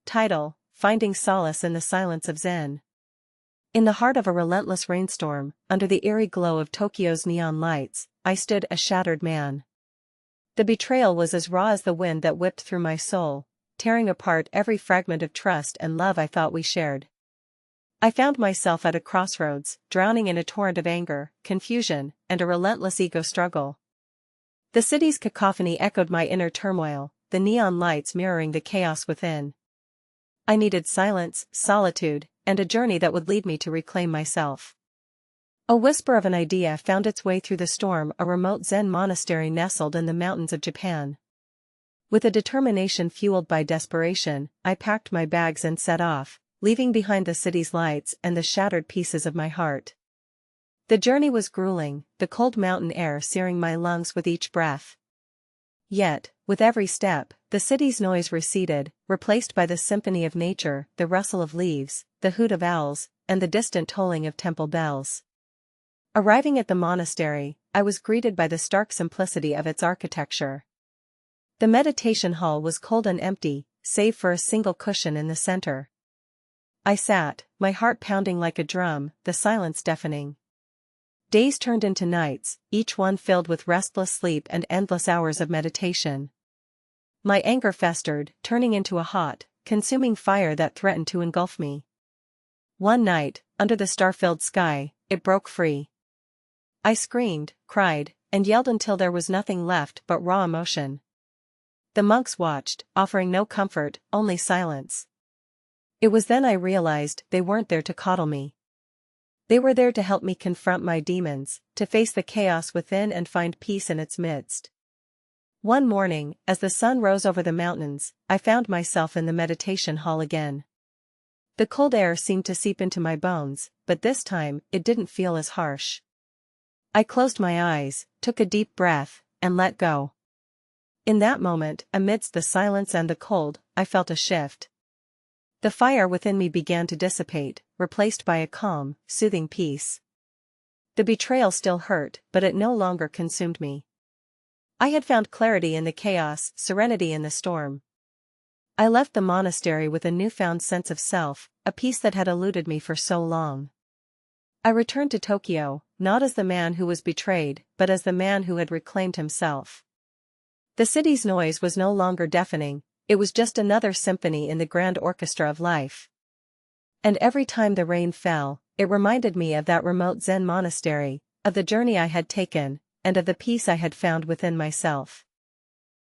Title: Finding Solace in the Silence of Zen. In the heart of a relentless rainstorm, under the eerie glow of Tokyo's neon lights, I stood a shattered man. The betrayal was as raw as the wind that whipped through my soul, tearing apart every fragment of trust and love I thought we shared. I found myself at a crossroads, drowning in a torrent of anger, confusion, and a relentless ego struggle. The city's cacophony echoed my inner turmoil, the neon lights mirroring the chaos within. I needed silence, solitude, and a journey that would lead me to reclaim myself. A whisper of an idea found its way through the storm: a remote Zen monastery nestled in the mountains of Japan. With a determination fueled by desperation, I packed my bags and set off, leaving behind the city's lights and the shattered pieces of my heart. The journey was grueling, the cold mountain air searing my lungs with each breath. Yet, with every step, the city's noise receded, replaced by the symphony of nature, the rustle of leaves, the hoot of owls, and the distant tolling of temple bells. Arriving at the monastery, I was greeted by the stark simplicity of its architecture. The meditation hall was cold and empty, save for a single cushion in the center. I sat, my heart pounding like a drum, the silence deafening. Days turned into nights, each one filled with restless sleep and endless hours of meditation. My anger festered, turning into a hot, consuming fire that threatened to engulf me. One night, under the star-filled sky, it broke free. I screamed, cried, and yelled until there was nothing left but raw emotion. The monks watched, offering no comfort, only silence. It was then I realized they weren't there to coddle me. They were there to help me confront my demons, to face the chaos within and find peace in its midst. One morning, as the sun rose over the mountains, I found myself in the meditation hall again. The cold air seemed to seep into my bones, but this time, it didn't feel as harsh. I closed my eyes, took a deep breath, and let go. In that moment, amidst the silence and the cold, I felt a shift. The fire within me began to dissipate, replaced by a calm, soothing peace. The betrayal still hurt, but it no longer consumed me. I had found clarity in the chaos, serenity in the storm. I left the monastery with a newfound sense of self, a peace that had eluded me for so long. I returned to Tokyo, not as the man who was betrayed, but as the man who had reclaimed himself. The city's noise was no longer deafening. It was just another symphony in the grand orchestra of life. And every time the rain fell, it reminded me of that remote Zen monastery, of the journey I had taken, and of the peace I had found within myself.